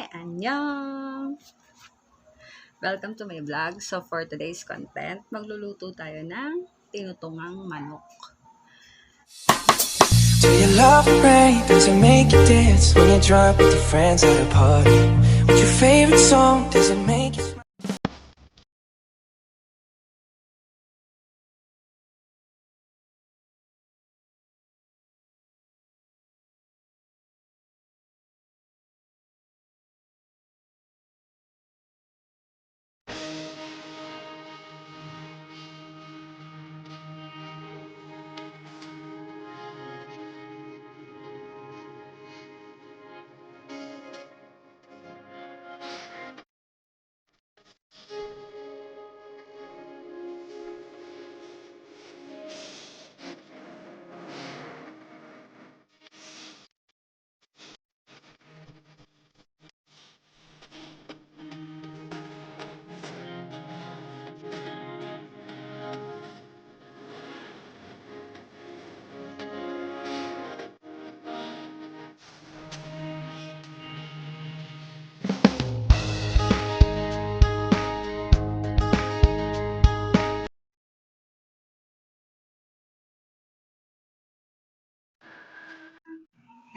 Annyeong! Welcome to my vlog. So for today's content, magluluto tayo ng tinutungang manok. Do you love the rain? Does it make you dance when you're drunk with your friends at a party? What's your favorite song? Does it make you smile?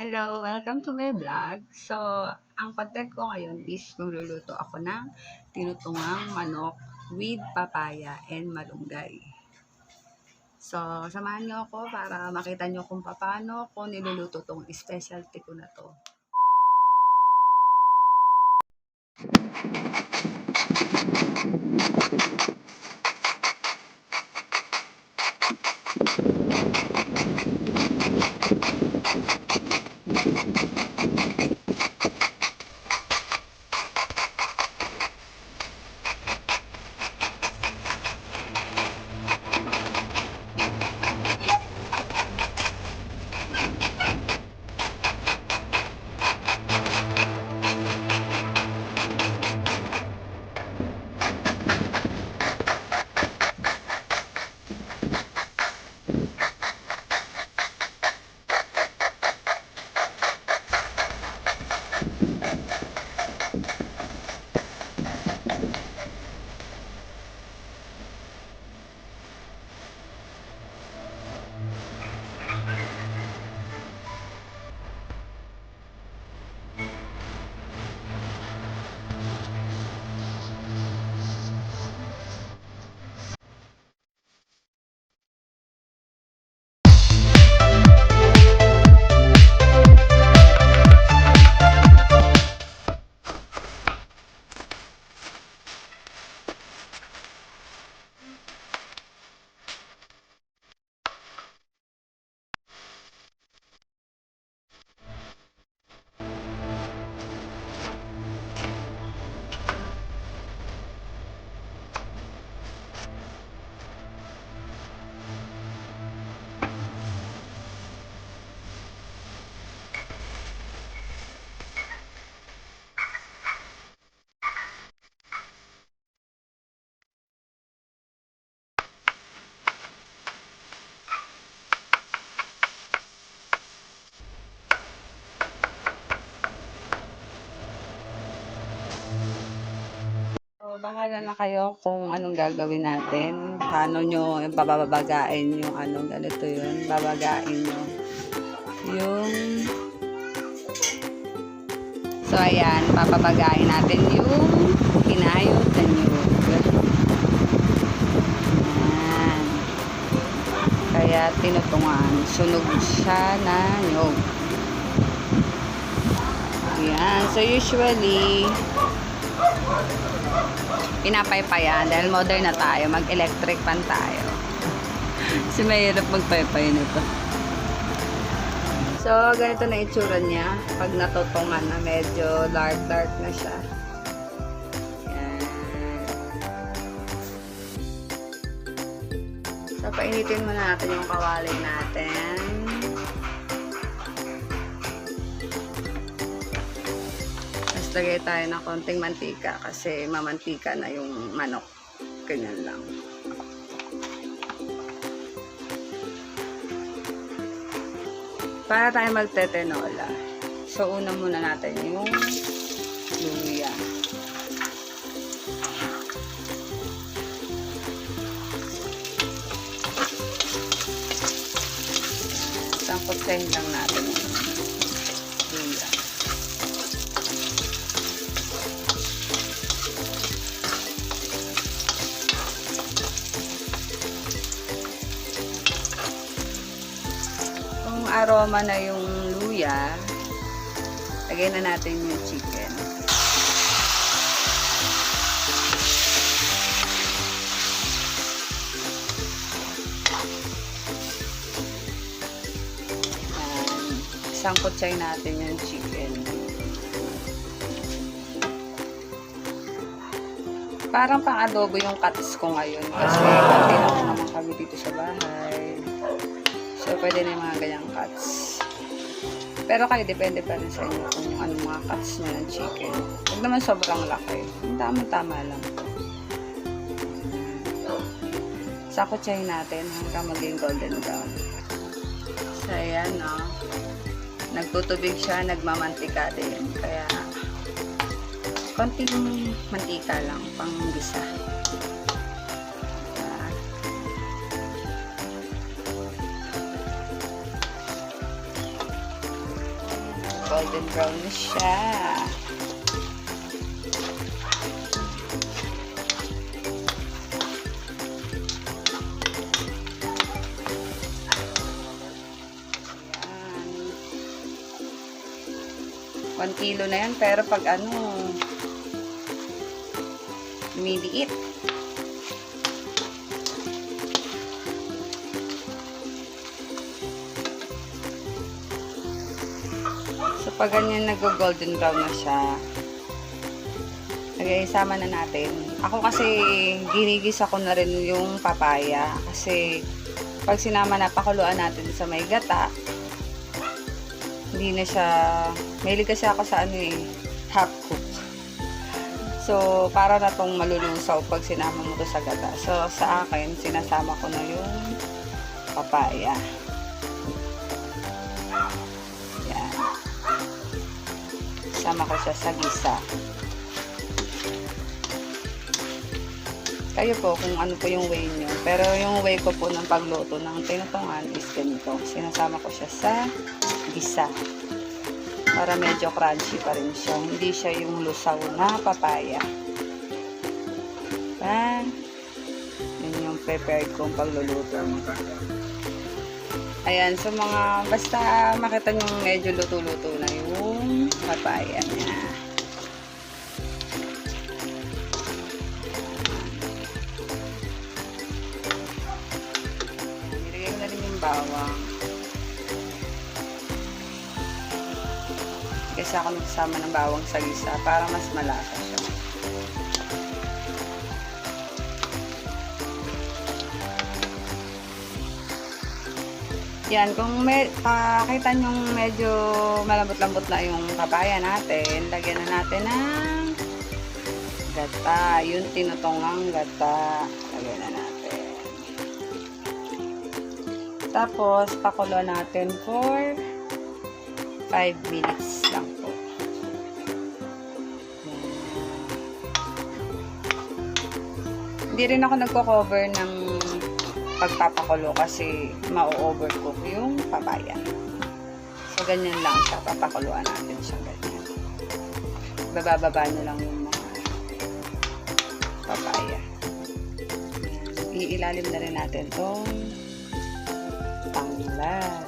Hello! Welcome to my vlog. So, ang content ko ngayon is magluluto ako ng tinutungang manok with papaya and malunggay. So, samahan niyo ako para makita niyo kung paano ko niluluto tong specialty ko na to. So, bahala na kayo kung anong gagawin natin. Paano nyo bababagain yung ganito yun. Babagain nyo yung... So, ayan, papabagain natin yung pinayot na nyug. Ayan. Kaya tinutungan. Sunog siya na nyug. Ayan. So, usually... pinapaypayan dahil modern na tayo, mag-electric pan tayo. Kasi mahirap magpaypay nito. So, ganito na itsura niya pag natutungan na medyo dark na siya. Yan. So, painitin muna natin yung kawali natin. Lagay tayo ng konting mantika kasi mamantika na yung manok. Ganyan lang. Para tayo magtetenola. So, una muna natin yung Sangkutsahin lang natin yung luya. Kung aroma na yung luya, lagay na natin yung chicken. Sangkutsay natin yung chicken. Parang pang-adobo yung cuts ko ngayon kasi konti lang naman kami dito sa bahay. So, pwede na yung mga ganyang cuts. Pero kayo, depende pa rin sa inyo kung anong mga cuts nyo ng chicken. Huwag naman sobrang laki. Tama-tama lang. Sakutsahin natin hanggang maging golden brown. So, ayan, no? Nagtutubig siya, nagmamantika din. Kaya, konting mantika lang, pang gisa. Golden brown na siya. Ayan. 1 kilo na yan, pero pag lumiliit. So, pag ganyan nag-golden brown na siya, isama na natin. Ako kasi, ginigisa ko na rin yung papaya. Kasi, pag sinama na, pakuluan natin sa may gata, hindi na siya, mahilig kasi ako sa half cook. So, para na tong malulusaw pag sinama mo to sa gata. So, sa akin, sinasama ko na yung papaya. Yan. Sama ko siya sa gisa. Kayo po, kung ano po yung way nyo. Pero yung way ko po ng pagluto ng tinutungan is ganito. Sinasama ko siya sa gisa. Para medyo crunchy pa rin siya. Hindi siya yung lusaw na papaya. Diba? Yun yung prepared kong pagluluto. Ayan, so mga, basta makita nyo medyo luto-luto na yung papaya niya. Nilagay na rin yung bawang. Kasi ako nagsama ng bawang sa gisa para mas malasa siya. Yan, kung kita nyo medyo malambot-lambot na yung papaya natin, lagyan na natin ng gata. Yung tinutungang gata. Lagyan na natin. Tapos, pakuluan natin for 5 minutes lang po. Hindi rin ako nagko-cover ng pagpapakulo kasi ma-overcook yung papaya. So, ganyan lang siya. Papakuluan natin siya ganyan. Bababa nyo lang yung mga papaya. Iilalim na rin natin itong tanglad.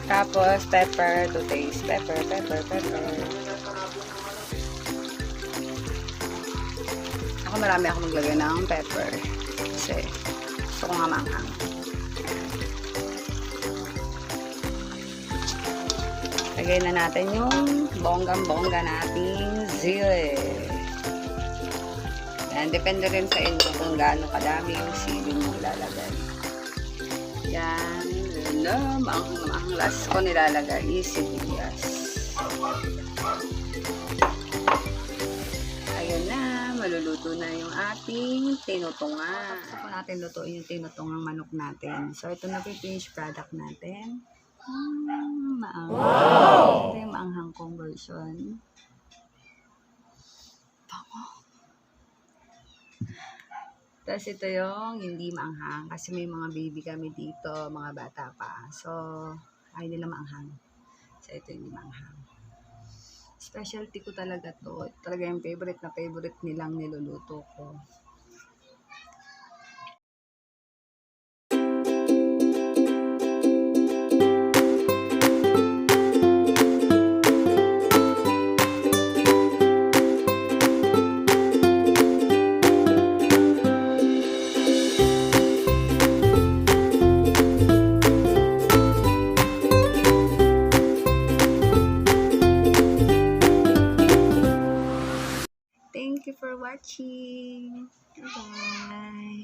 Tapos, pepper to taste. Pepper. Ako marami ako maglagay ng pepper. Kasi, gusto ko nga manghang. Lagay na natin yung bonggang-bongga nating sili. Yan, depende rin sa inyo kung gaano kadami yung sili mo ilalagay. Yan, ang last ko nilalagay is sibuyas. Ayan na, maluluto na yung ating tinutungan. Gusto po natin lutuin yung tinutungang manok natin. So, ito na po yung finished product natin. Maanghang. Wow! Ito yung maanghang kong version. Tapos ito yung hindi maanghang kasi may mga baby kami dito, mga bata pa. So, ayaw nila maanghang. So, ito yung hindi maanghang. Specialty ko talaga to. Talaga yung favorite na favorite nilang niluluto ko. Thank you for watching. Bye-bye.